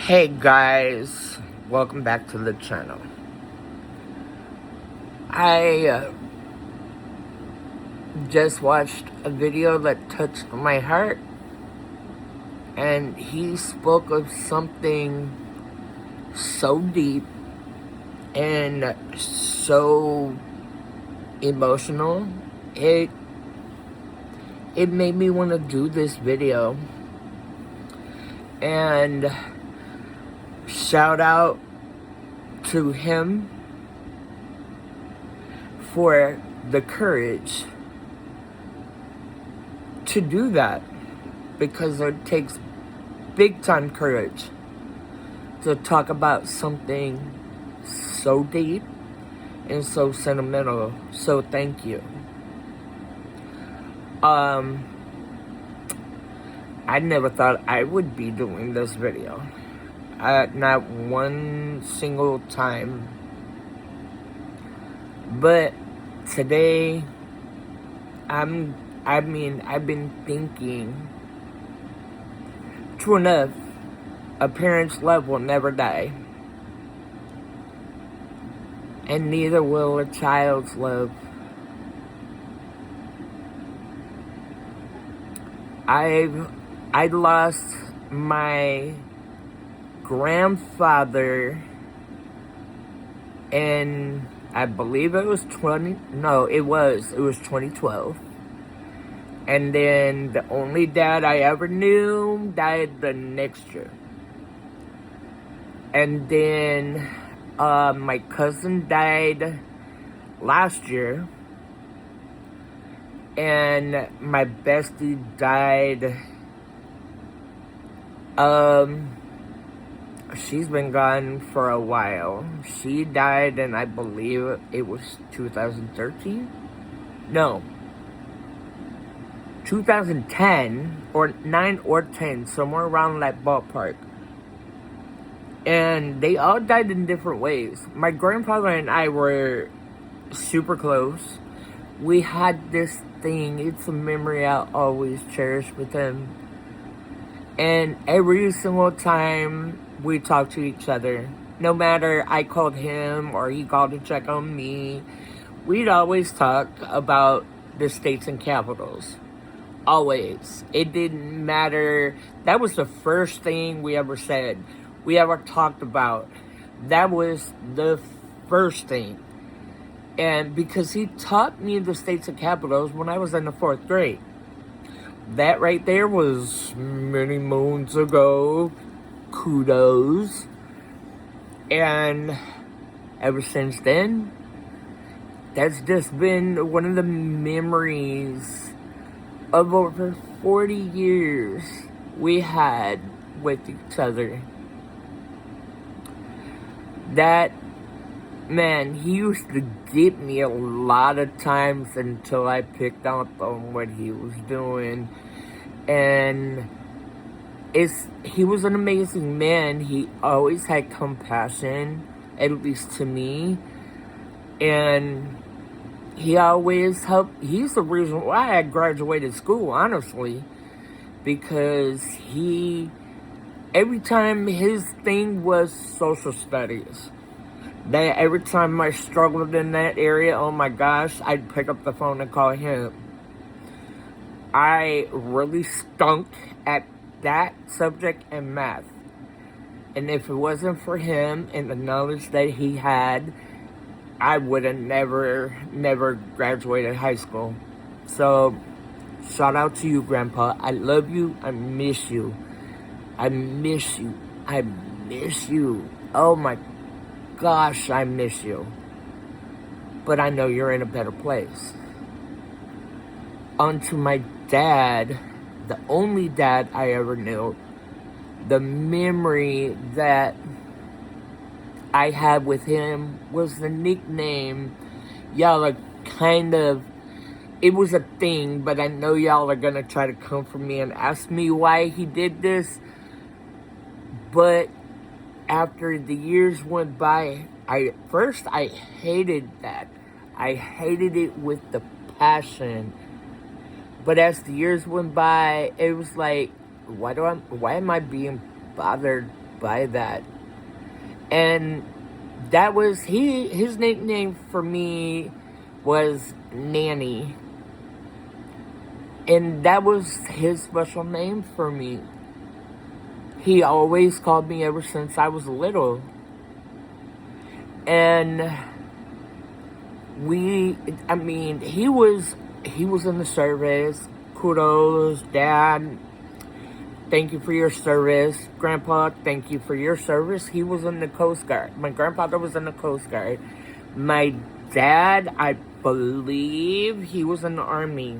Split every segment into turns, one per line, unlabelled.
Hey guys, welcome back to the channel. I just watched a video that touched my heart, and he spoke of something so deep and so emotional. It made me want to do this video, and shout out to him for the courage to do that, because it takes big time courage to talk about something so deep and so sentimental. So thank you. I never thought I would be doing this video. Not one single time. But today, I've been thinking, true enough, a parent's love will never die. And neither will a child's love. I lost my grandfather in, I believe it was 2012. And then the only dad I ever knew died the next year. And then my cousin died last year. And my bestie died, she's been gone for a while. She died in, I believe it was 2013? No. 2010, or 9 or 10, somewhere around that ballpark. And they all died in different ways. My grandfather and I were super close. We had this thing, it's a memory I'll always cherish with him. And every single time we talked to each other, no matter I called him or he called to check on me, we'd always talk about the states and capitals. Always. It didn't matter. That was the first thing we ever said. We ever talked about. That was the first thing. And because he taught me the states and capitals when I was in the 4th grade. That right there was many moons ago. Kudos. And ever since then, that's just been one of the memories of over 40 years we had with each other. That man, he used to get me a lot of times until I picked up on what he was doing. And he was an amazing man. He always had compassion, at least to me. And he always helped. He's the reason why I graduated school, honestly. Because every time his thing was social studies. That every time I struggled in that area, oh my gosh, I'd pick up the phone and call him. I really stunk at that subject and math. And if it wasn't for him and the knowledge that he had, I would have never graduated high school. So, shout out to you, Grandpa. I love you. I miss you. I miss you. I miss you. Oh my gosh, I miss you. But I know you're in a better place. On to my dad, the only dad I ever knew. The memory that I had with him was the nickname. Y'all are kind of, it was a thing, but I know y'all are gonna try to come for me and ask me why he did this. But after the years went by, I hated that. I hated it with the passion. But as the years went by, it was like, why am I being bothered by that. And that was his nickname for me was Nanny. And that was his special name for me. He always called me ever since I was little. And he was in the service. Kudos, Dad. Thank you for your service. Grandpa, thank you for your service. He was in the Coast Guard. My grandfather was in the Coast Guard. My dad, I believe he was in the Army.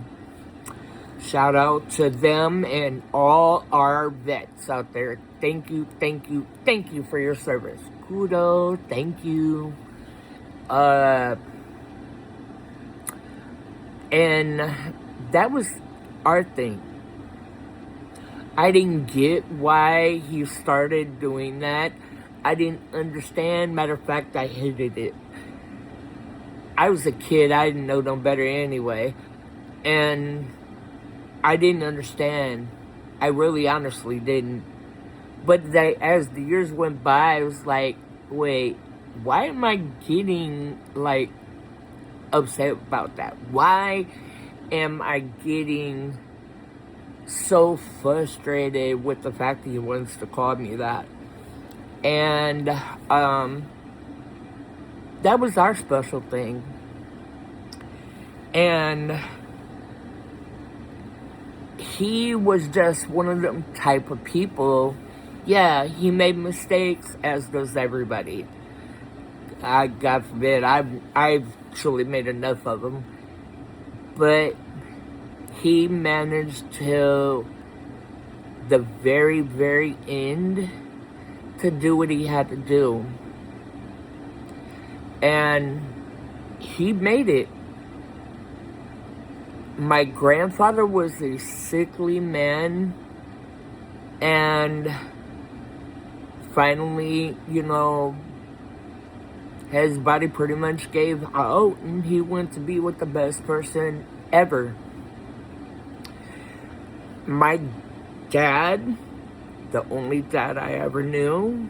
Shout out to them and all our vets out there. Thank you, thank you, thank you for your service. Kudos, thank you. And that was our thing. I didn't get why he started doing that. I didn't understand. Matter of fact, I hated it. I was a kid. I didn't know no better anyway. And I didn't understand. I really honestly didn't. But as the years went by, I was like, wait, why am I getting, like, upset about that? Why am I getting so frustrated with the fact that he wants to call me that? And that was our special thing. And he was just one of them type of people. Yeah, he made mistakes, as does everybody. God forbid, I've truly made enough of them. But he managed to the very, very end to do what he had to do. And he made it. My grandfather was a sickly man, and finally, his body pretty much gave out, and he went to be with the best person ever. My dad, the only dad I ever knew,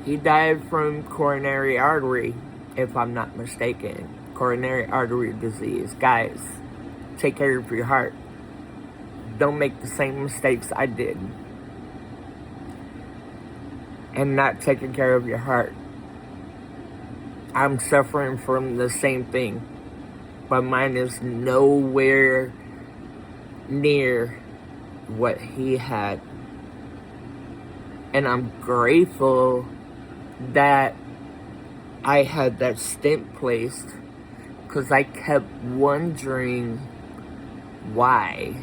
he died from coronary artery, if I'm not mistaken. Coronary artery disease. Guys, take care of your heart. Don't make the same mistakes I did. And not taking care of your heart. I'm suffering from the same thing. But mine is nowhere near what he had. And I'm grateful that I had that stent placed, because I kept wondering why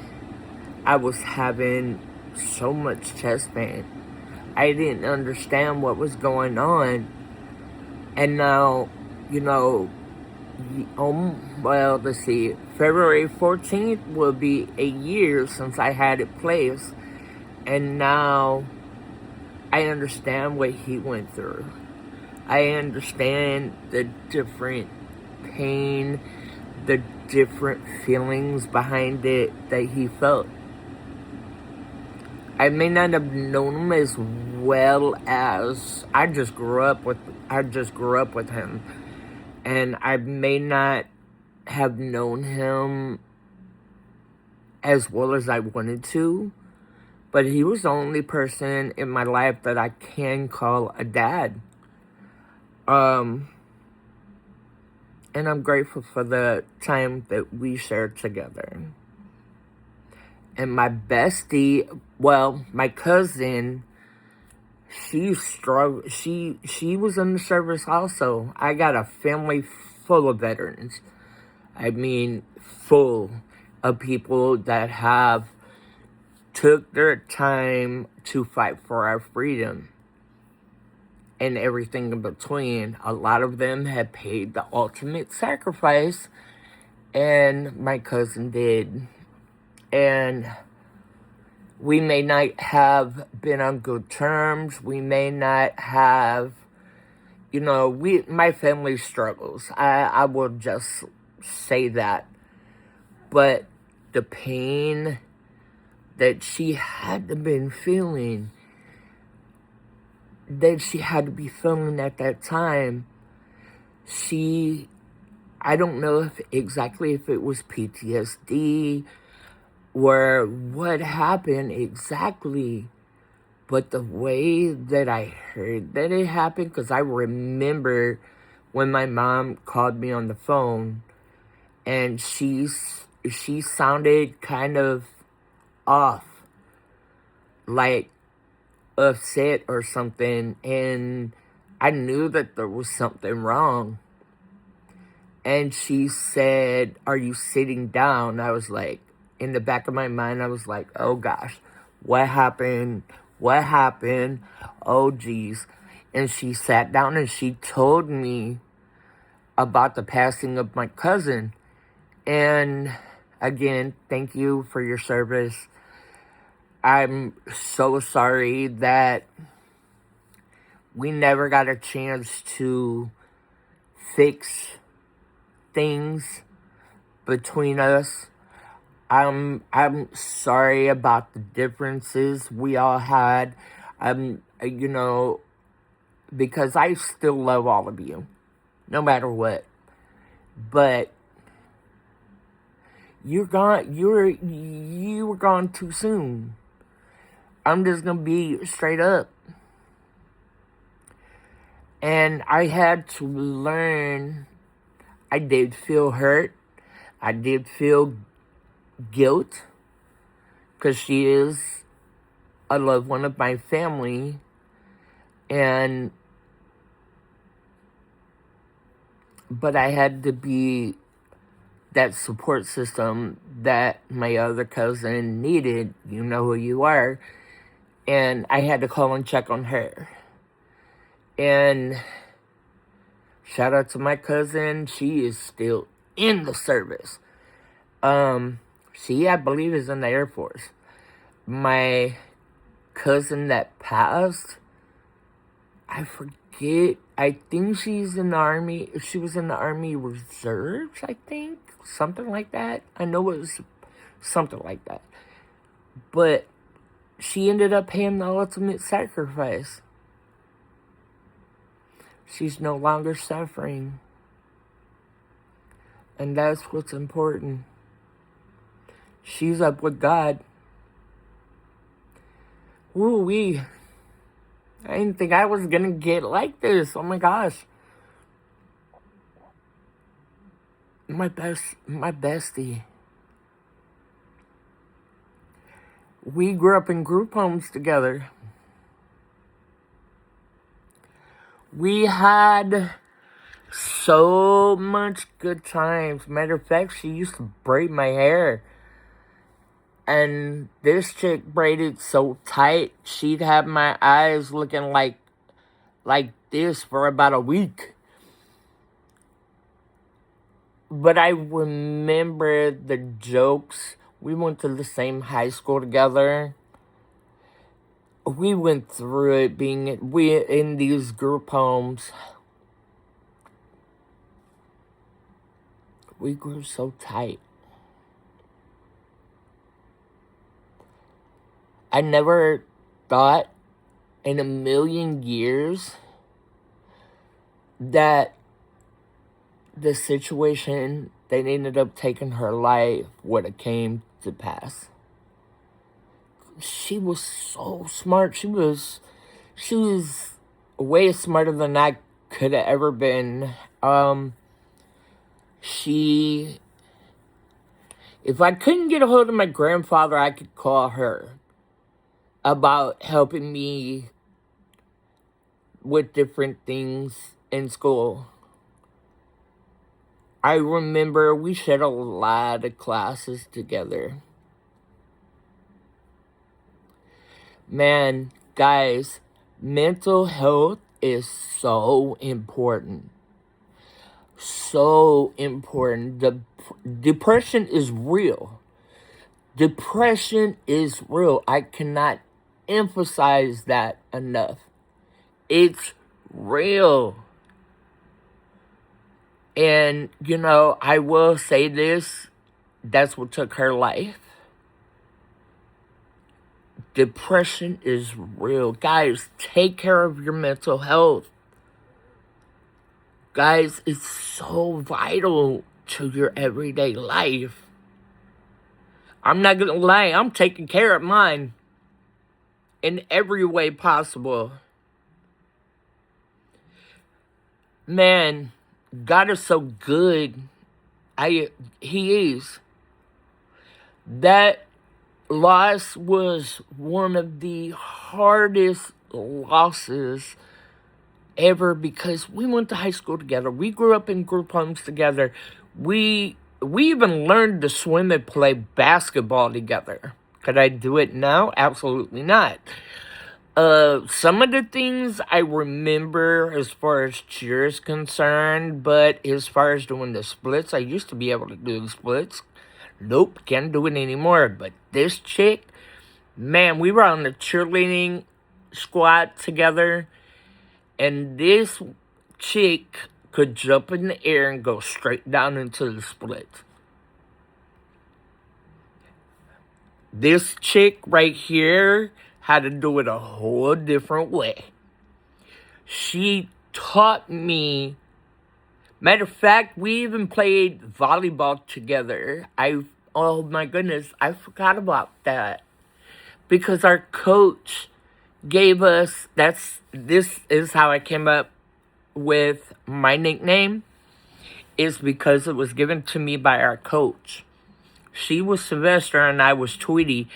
I was having so much chest pain. I didn't understand what was going on. And now, let's see, February 14th will be a year since I had it placed. And now I understand what he went through. I understand the different pain, the different feelings behind it that he felt. I may not have known him as well as I just grew up with him. And I may not have known him as well as I wanted to. But he was the only person in my life that I can call a dad. And I'm grateful for the time that we shared together. And my bestie, my cousin, she was in the service also. I got a family full of veterans. I mean, full of people that have took their time to fight for our freedom. And everything in between. A lot of them had paid the ultimate sacrifice. And my cousin did. And we may not have been on good terms. We may not have, my family struggles. I will just say that. But the pain, that she had to been feeling, that she had to be feeling at that time. I don't know if exactly if it was PTSD or what happened exactly, but the way that I heard that it happened, because I remember when my mom called me on the phone, and she sounded kind of off, like upset or something, and I knew that there was something wrong. And she said, "Are you sitting down?" I was like, in the back of my mind, I was like, oh gosh, what happened? What happened? Oh geez. And she sat down and she told me about the passing of my cousin. And again, thank you for your service. I'm so sorry that we never got a chance to fix things between us. I'm sorry about the differences we all had. Because I still love all of you, no matter what. But you were gone too soon. I'm just gonna be straight up. And I had to learn. I did feel hurt. I did feel guilt, because she is a loved one of my family. But I had to be that support system that my other cousin needed. You know who you are. And I had to call and check on her. And shout out to my cousin. She is still in the service. She, I believe, is in the Air Force. My cousin that passed, I forget. I think she's in the Army. She was in the Army Reserves, I think. Something like that. I know it was something like that. But she ended up paying the ultimate sacrifice. She's no longer suffering. And that's what's important. She's up with God. Woo-wee. I didn't think I was gonna get like this. Oh my gosh. My bestie. We grew up in group homes together. We had so much good times. Matter of fact, she used to braid my hair. And this chick braided so tight, she'd have my eyes looking like this for about a week. But I remember the jokes. We went to the same high school together. We went through it we in these group homes. We grew so tight. I never thought in a million years that the situation that ended up taking her life would have came to pass. She was so smart. She was way smarter than I could have ever been. If I couldn't get a hold of my grandfather, I could call her about helping me with different things in school. I remember we shared a lot of classes together. Man, guys, mental health is so important. So important. Depression is real. Depression is real. I cannot emphasize that enough. It's real. And, I will say this. That's what took her life. Depression is real. Guys, take care of your mental health. Guys, it's so vital to your everyday life. I'm not gonna lie, I'm taking care of mine in every way possible. Man, God is so good. He is. That loss was one of the hardest losses ever because we went to high school together. We grew up in group homes together. We even learned to swim and play basketball together. Could I do it now? Absolutely not. Some of the things I remember as far as cheer is concerned, but as far as doing the splits, I used to be able to do the splits. Nope, can't do it anymore. But this chick, man, we were on the cheerleading squad together, and this chick could jump in the air and go straight down into the splits. This chick right here had to do it a whole different way. She taught me. Matter of fact, we even played volleyball together. Oh my goodness, I forgot about that. Because our coach gave us, this is how I came up with my nickname, is because it was given to me by our coach. She was Sylvester and I was Tweety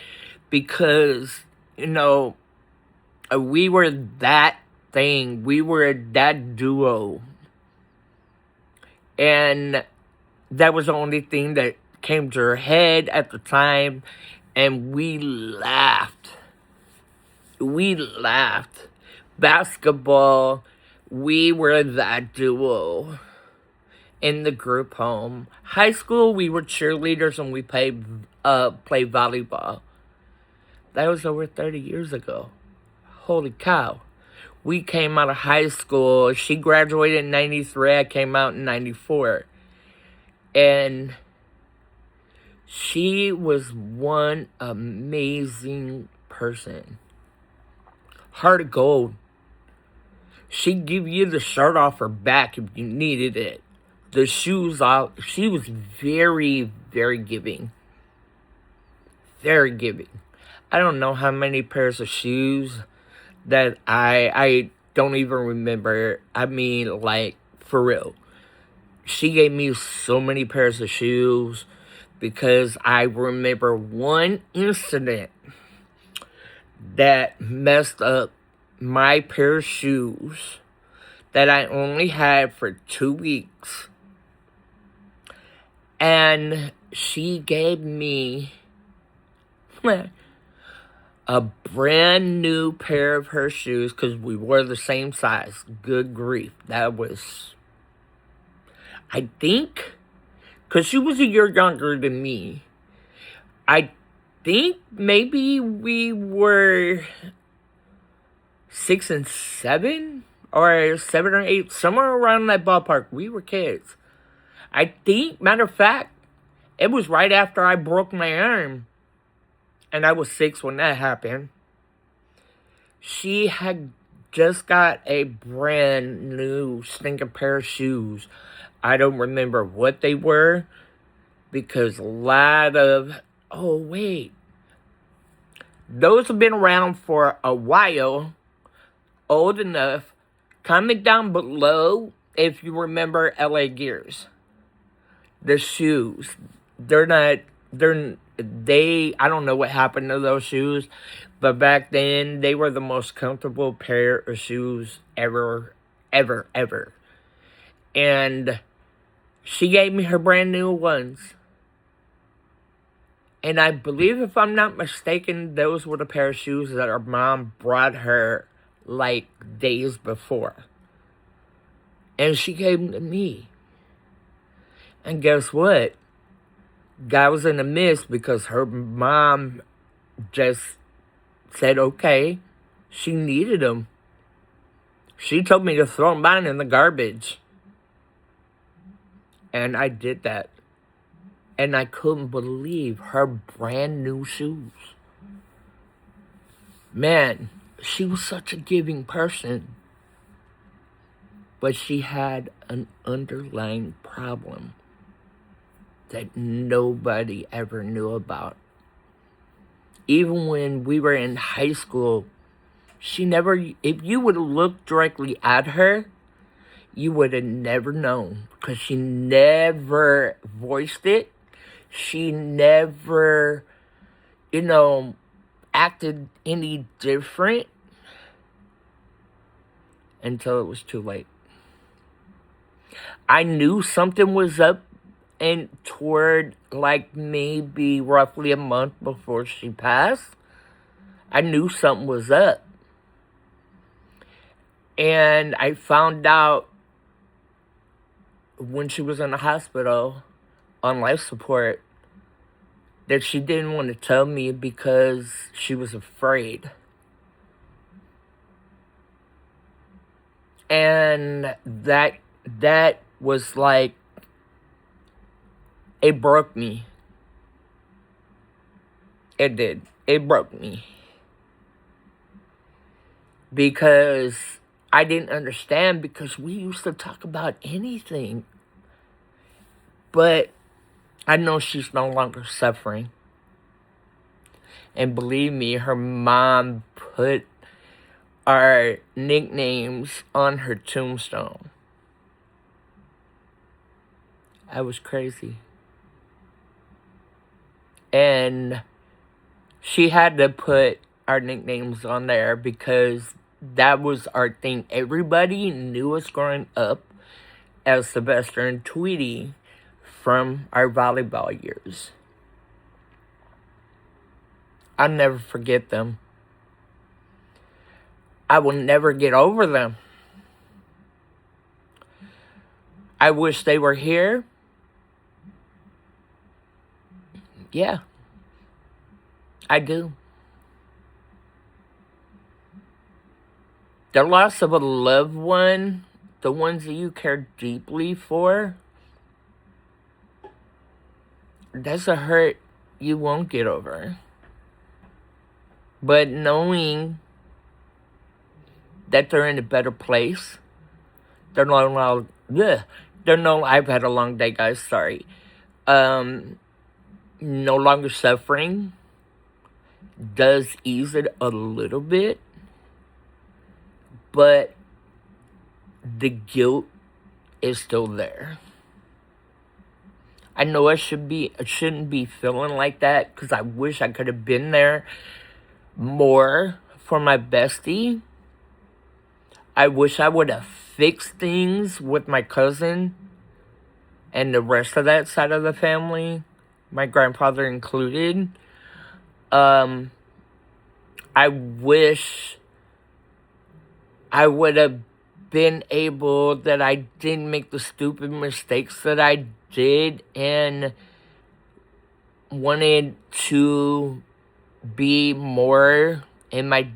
because, we were that thing. We were that duo. And that was the only thing that came to her head at the time. And we laughed. Basketball, we were that duo in the group home. High school, we were cheerleaders and we played volleyball. That was over 30 years ago. Holy cow. We came out of high school. She graduated in 93. I came out in 94. And she was one amazing person. Heart of gold. She'd give you the shirt off her back if you needed it. The shoes off. She was very, very giving. Very giving. I don't know how many pairs of shoes that I don't even remember. I mean, like, for real. She gave me so many pairs of shoes because I remember one incident that messed up my pair of shoes that I only had for 2 weeks. And she gave me a brand new pair of her shoes because we wore the same size. Good grief. That was, I think, because she was a year younger than me. I think maybe we were 6 and 7 or 7 or 8, somewhere around that ballpark. We were kids. I think, matter of fact, it was right after I broke my arm. And I was 6 when that happened. She had just got a brand new stinking pair of shoes. I don't remember what they were. Because a lot of... Oh, wait. Those have been around for a while. Old enough. Comment down below if you remember LA Gears. The shoes. I don't know what happened to those shoes, but back then, they were the most comfortable pair of shoes ever. And she gave me her brand new ones. And I believe, if I'm not mistaken, those were the pair of shoes that her mom brought her, like, days before. And she gave them to me. And guess what? God was in the midst because her mom just said, okay, she needed them. She told me to throw them down in the garbage. And I did that. And I couldn't believe her brand new shoes. Man, she was such a giving person. But she had an underlying problem that nobody ever knew about. Even when we were in high school, she never, if you would have looked directly at her, you would have never known because she never voiced it. She never, acted any different until it was too late. I knew something was up, and toward like maybe roughly a month before she passed, I knew something was up. And I found out when she was in the hospital on life support that she didn't want to tell me because she was afraid. And that was like, it broke me. It did. It broke me. Because I didn't understand, because we used to talk about anything. But I know she's no longer suffering. And believe me, her mom put our nicknames on her tombstone. I was crazy. And she had to put our nicknames on there because that was our thing. Everybody knew us growing up as Sylvester and Tweety from our volleyball years. I'll never forget them. I will never get over them. I wish they were here. Yeah, I do. The loss of a loved one, the ones that you care deeply for, that's a hurt you won't get over. But knowing that they're in a better place, they're no, I've had a long day, guys, sorry. No longer suffering does ease it a little bit, but the guilt is still there. I know I shouldn't be feeling like that because I wish I could have been there more for my bestie. I wish I would have fixed things with my cousin and the rest of that side of the family, my grandfather included. I wish I would have been able, that I didn't make the stupid mistakes that I did and wanted to be more in my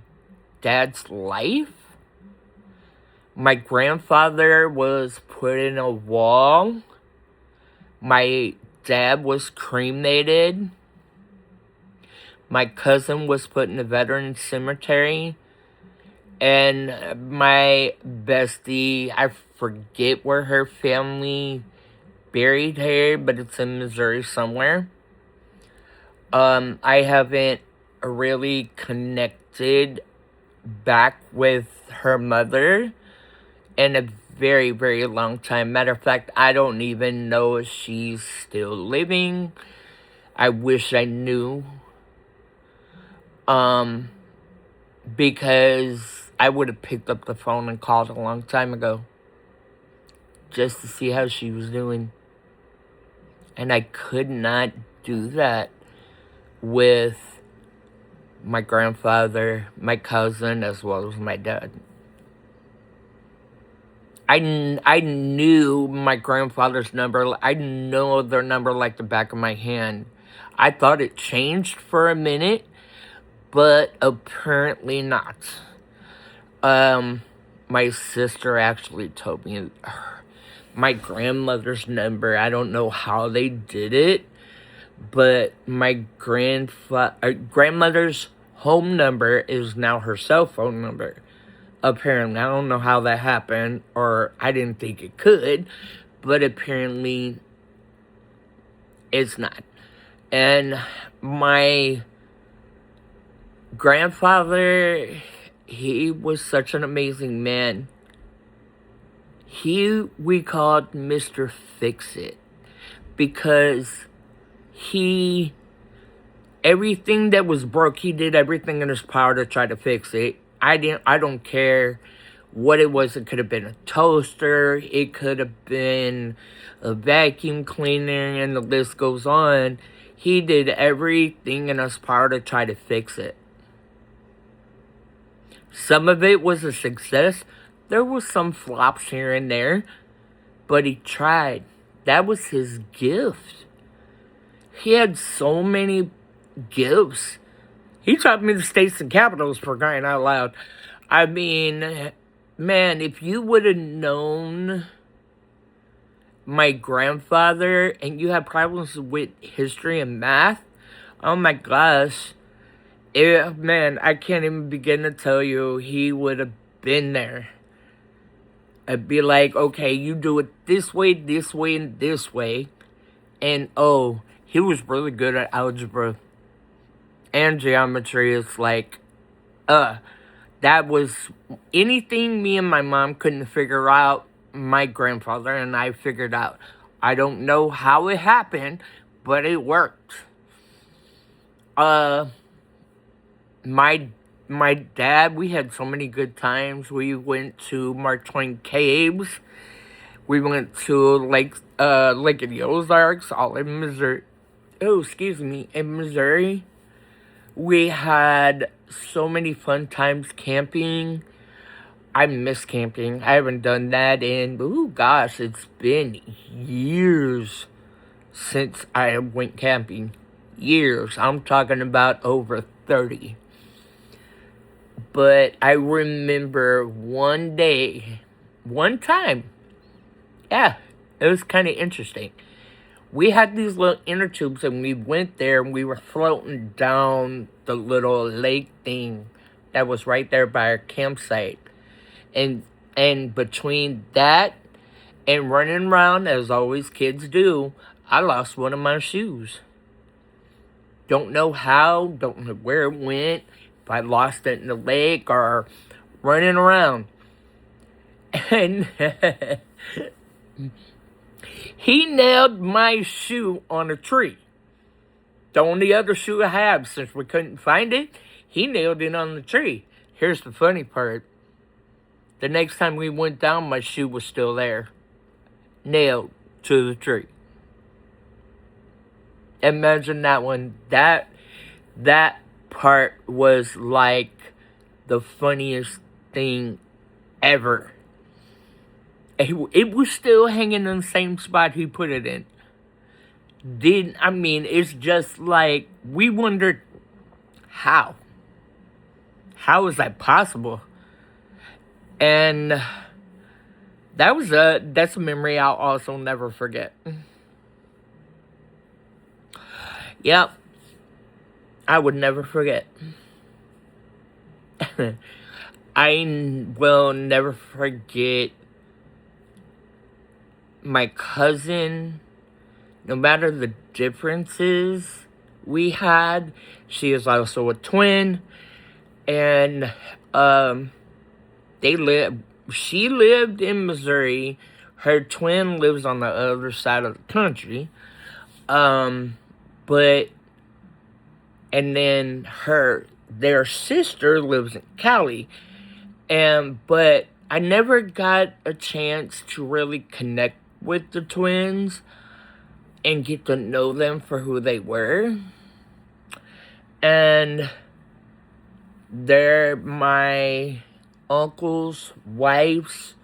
dad's life. My grandfather was put in a wall. My dad was cremated. My cousin was put in a veteran cemetery. And my bestie, I forget where her family buried her, but it's in Missouri somewhere. I haven't really connected back with her mother in a very, very long time. Matter of fact, I don't even know if she's still living. I wish I knew. Because I would have picked up the phone and called a long time ago just to see how she was doing. And I could not do that with my grandfather, my cousin, as well as my dad. I knew my grandfather's number. I know their number like the back of my hand. I thought it changed for a minute, but apparently not. My sister actually told me my grandmother's number. I don't know how they did it, but my grandmother's home number is now her cell phone number. Apparently, I don't know how that happened, or I didn't think it could, but apparently it's not. And my grandfather, he was such an amazing man. We called Mr. Fix-It, because everything that was broke, he did everything in his power to try to fix it. I don't care what it was. It could have been a toaster, it could have been a vacuum cleaner, and the list goes on. He did everything in his power to try to fix it. Some of it was a success. There was some flops here and there, but he tried. That was his gift. He had so many gifts. He taught me the states and capitals, for crying out loud. I mean, man, if you would have known my grandfather and you had problems with history and math, oh my gosh. Man, I can't even begin to tell you, he would have been there. I'd be like, okay, you do it this way, and this way. And, oh, he was really good at algebra and geometry. It's like, that was anything me and my mom couldn't figure out, my grandfather and I figured out. I don't know how it happened, but it worked. My dad, we had so many good times. We went to Mark Twain Caves. We went to Lake of the Ozarks, all in Missouri. Oh, excuse me, in Missouri. We had so many fun times camping. I miss camping. I haven't done that in, it's been years since I went camping. Years. I'm talking about over 30. But I remember one time, it was kind of interesting. We had these little inner tubes, and we went there, and we were floating down the little lake thing that was right there by our campsite. And between that and running around, as always kids do, I lost one of my shoes. Don't know how, don't know where it went, if I lost it in the lake or running around. And he nailed my shoe on a tree. The only other shoe I have, since we couldn't find it, he nailed it on the tree. Here's the funny part. The next time we went down, my shoe was still there. Nailed to the tree. Imagine that one. That part was like the funniest thing ever. It was still hanging in the same spot he put it in. It's just like, we wondered, how? How is that possible? And that's a memory I'll also never forget. Yep. I would never forget. I will never forget my cousin. No matter the differences we had, she is also a twin. And she lived in Missouri. Her twin lives on the other side of the country. And then their sister lives in Cali. But I never got a chance to really connect with the twins and get to know them for who they were. And they're my uncle's wife's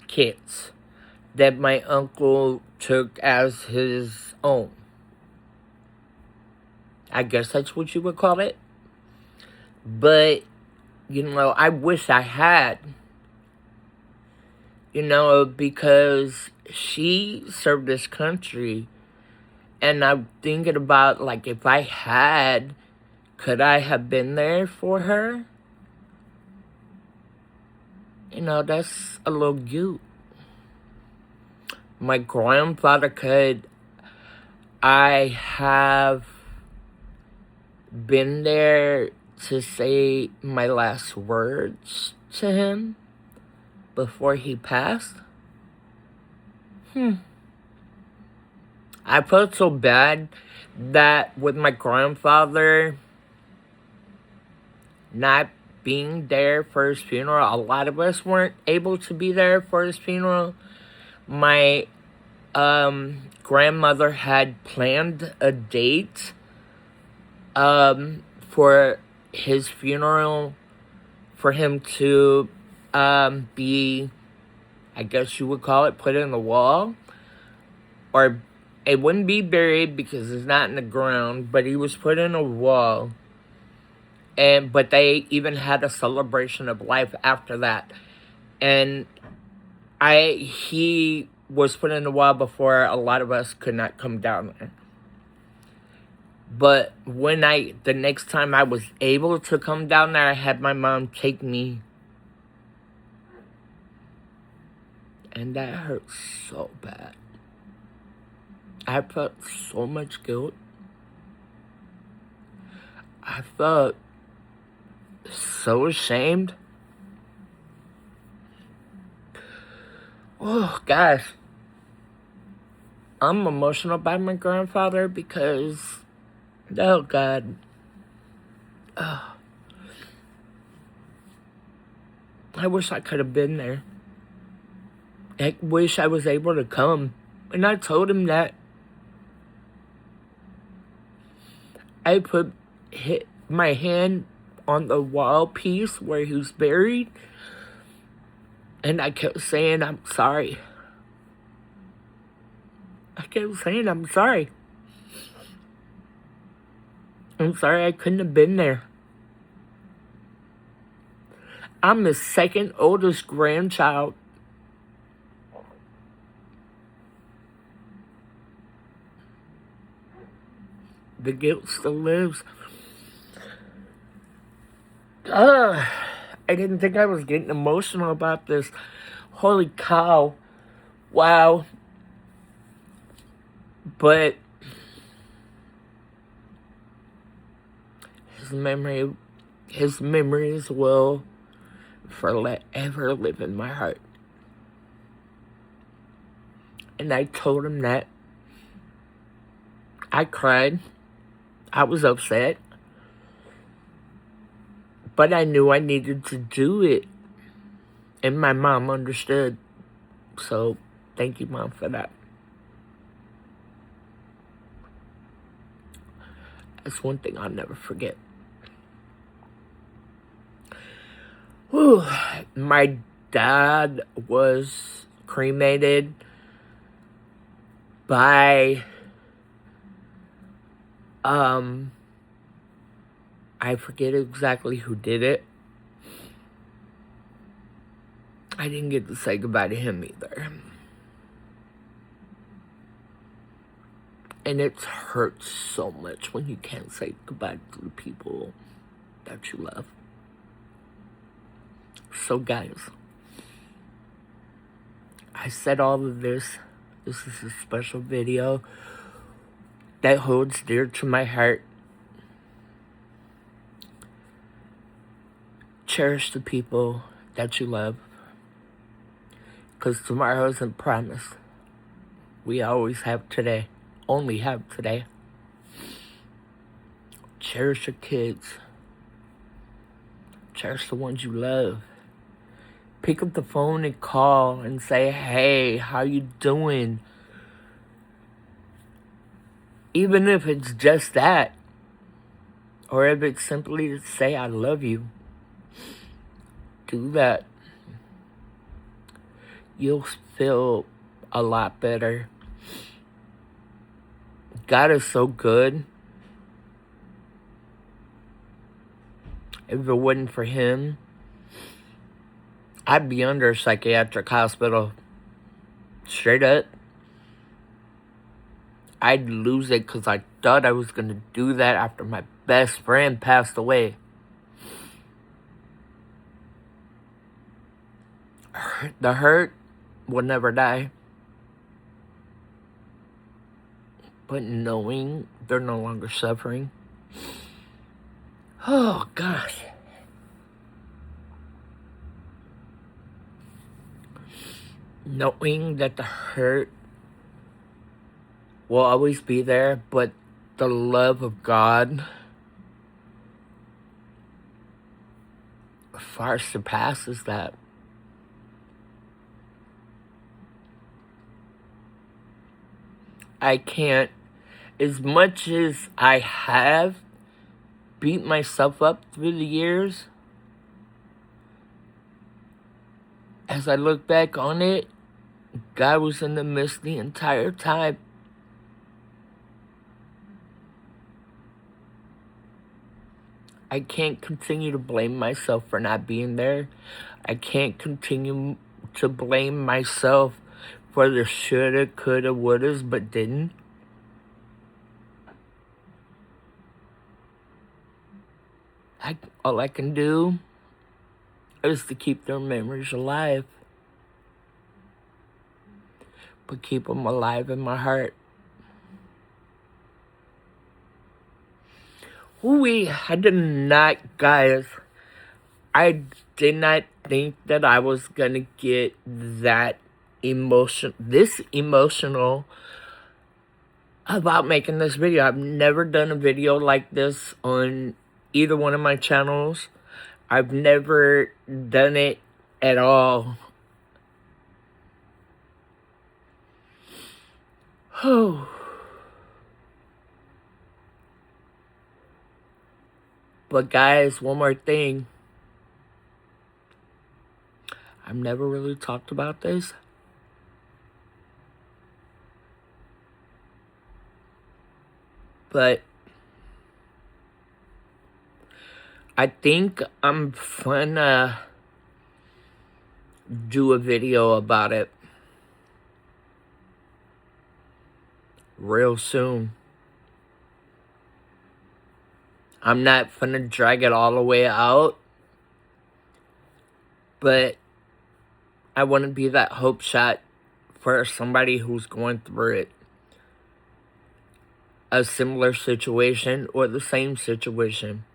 kids that my uncle took as his own. I guess that's what you would call it. But, I wish I had. Because she served this country. And I'm thinking about, if I had Could I have been there for her? You know, that's a little cute. My grandfather could I have been there to say my last words to him before he passed? I felt so bad that with my grandfather not being there for his funeral, a lot of us weren't able to be there for his funeral. My grandmother had planned a date for his funeral, for him to be, I guess you would call it, put in the wall. Or it wouldn't be buried because it's not in the ground, but he was put in a wall. But they even had a celebration of life after that. And he was put in the wall before a lot of us could not come down there. But the next time I was able to come down there, I had my mom take me. And that hurt so bad. I felt so much guilt. I felt so ashamed. Oh, gosh. I'm emotional about my grandfather because, oh, God. Oh. I wish I could have been there. I wish I was able to come. And I told him that. I hit my hand on the wall piece where he was buried. And I kept saying, I'm sorry. I kept saying, I'm sorry. I'm sorry I couldn't have been there. I'm the second oldest grandchild. The guilt still lives. I didn't think I was getting emotional about this. Holy cow. Wow. But his memories will forever live in my heart. And I told him that. I cried. I was upset. But I knew I needed to do it. And my mom understood. So, thank you, Mom, for that. That's one thing I'll never forget. Whew. My dad was cremated by I forget exactly who did it. I didn't get to say goodbye to him either. And it hurts so much when you can't say goodbye to the people that you love. So guys, I said all of this. This is a special video that holds dear to my heart. Cherish the people that you love. Because tomorrow isn't promised. We always have today. Only have today. Cherish your kids. Cherish the ones you love. Pick up the phone and call and say, hey, how you doing? Even if it's just that. Or if it's simply to say, I love you. Do that. You'll feel a lot better. God is so good. If it wasn't for him, I'd be under a psychiatric hospital. Straight up. I'd lose it because I thought I was going to do that after my best friend passed away. The hurt will never die. But knowing they're no longer suffering. Oh, gosh. Knowing that the hurt will always be there, but the love of God far surpasses that. I can't, as much as I have beat myself up through the years, as I look back on it, God was in the midst the entire time. I can't continue to blame myself for not being there. I can't continue to blame myself for the shoulda, coulda, wouldas, but didn't. All I can do is to keep their memories alive. But keep them alive in my heart. I did not, guys. I did not think that I was gonna get this emotional about making this video. I've never done a video like this on either one of my channels. I've never done it at all. Oh. But guys, one more thing. I've never really talked about this. But I think I'm gonna do a video about it real soon. I'm not gonna drag it all the way out, but I want to be that hope shot for somebody who's going through it. A similar situation or the same situation.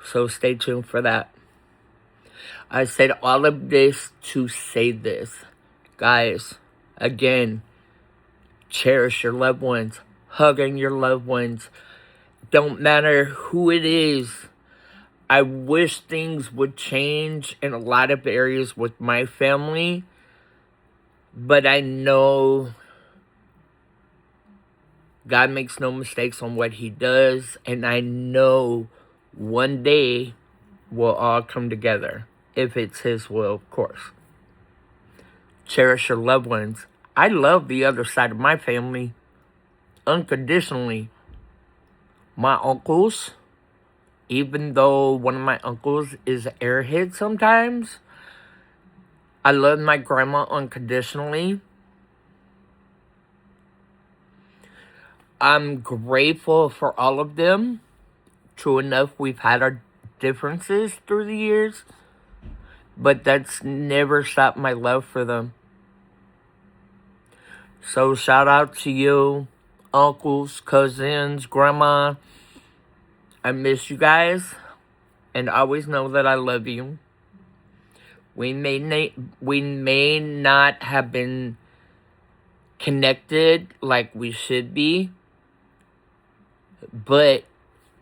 So stay tuned for that. I said all of this to say this. Guys, again, cherish your loved ones. Hugging your loved ones. Don't matter who it is. I wish things would change in a lot of areas with my family. But I know God makes no mistakes on what he does. And I know one day we'll all come together. If it's his will, of course. Cherish your loved ones. I love the other side of my family. Unconditionally. My uncles, even though one of my uncles is an airhead sometimes, I love my grandma unconditionally. I'm grateful for all of them. True enough, we've had our differences through the years, but that's never stopped my love for them. So shout out to you, uncles, cousins, grandma. I miss you guys, and always know that I love you. We may not have been connected like we should be, but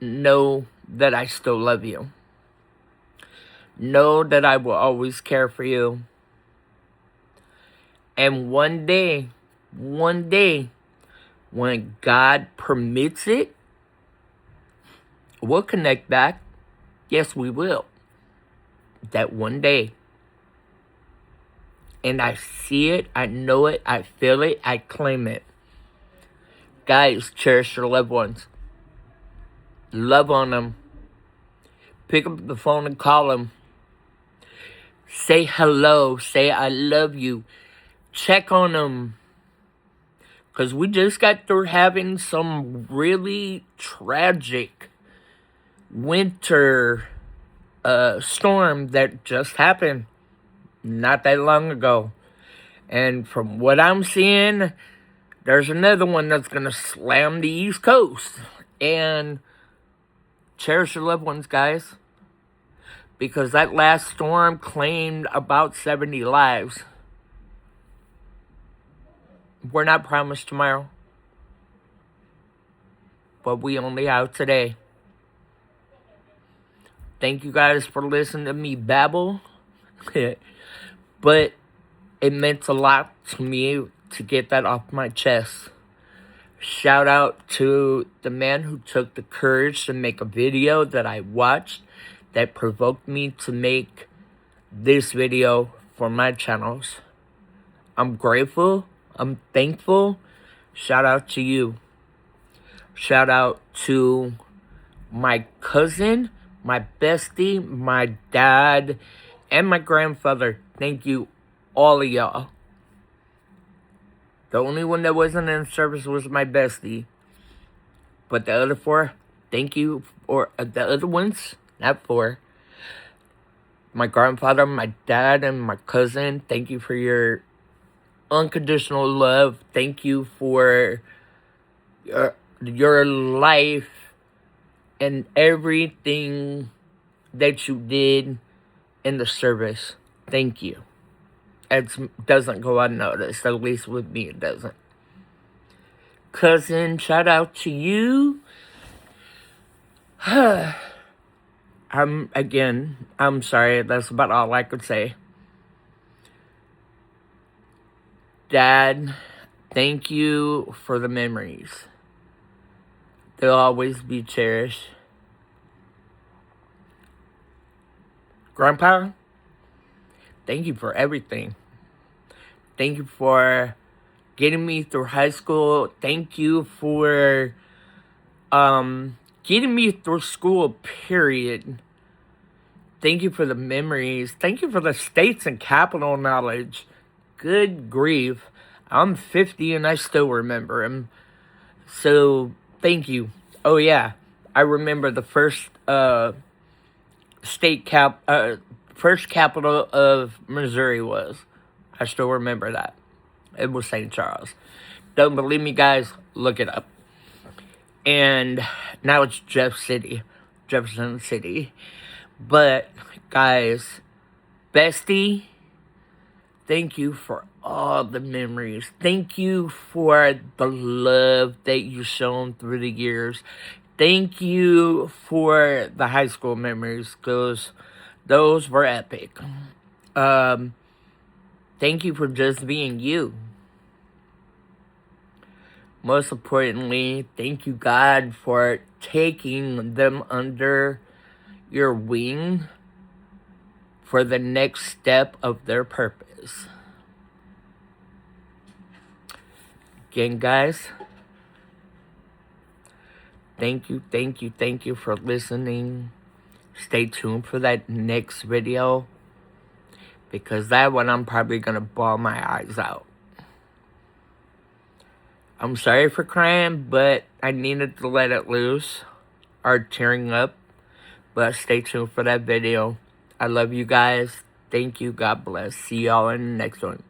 know that I still love you. Know that I will always care for you. And one day, when God permits it, we'll connect back. Yes, we will. That one day. And I see it, I know it, I feel it, I claim it. Guys, cherish your loved ones. Love on them. Pick up the phone and call them. Say hello. Say I love you. Check on them. Because we just got through having some really tragic winter storm that just happened not that long ago. And from what I'm seeing, there's another one that's going to slam the East Coast. And cherish your loved ones, guys. Because that last storm claimed about 70 lives. We're not promised tomorrow. But we only have today. Thank you guys for listening to me babble. But it meant a lot to me to get that off my chest. Shout out to the man who took the courage to make a video that I watched that provoked me to make this video for my channels. I'm grateful. I'm thankful. Shout out to you. Shout out to my cousin, my bestie, my dad, and my grandfather. Thank you, all of y'all. The only one that wasn't in service was my bestie. But the other four, thank you. Or the other ones, not four. My grandfather, my dad, and my cousin, thank you for your unconditional love. Thank you for your life and everything that you did in the service. Thank you. It doesn't go unnoticed. At least with me, it doesn't. Cousin, shout out to you. I'm sorry. That's about all I could say. Dad, thank you for the memories. They'll always be cherished. Grandpa, thank you for everything. Thank you for getting me through high school. Thank you for getting me through school, period. Thank you for the memories. Thank you for the states and capital knowledge. Good grief. I'm 50 and I still remember him. So, thank you. Oh, yeah. I remember the first first capital of Missouri was. I still remember that. It was St. Charles. Don't believe me, guys? Look it up. And now it's Jefferson City. But, guys, bestie, thank you for all the memories. Thank you for the love that you've shown through the years. Thank you for the high school memories, because those were epic. Thank you for just being you. Most importantly, thank you, God, for taking them under your wing for the next step of their purpose. Again, guys, thank you for listening. Stay tuned for that next video, because that one I'm probably going to bawl my eyes out. I'm sorry for crying, but I needed to let it loose, or tearing up. But stay tuned for that video. I love you guys. Thank you. God bless. See y'all in the next one.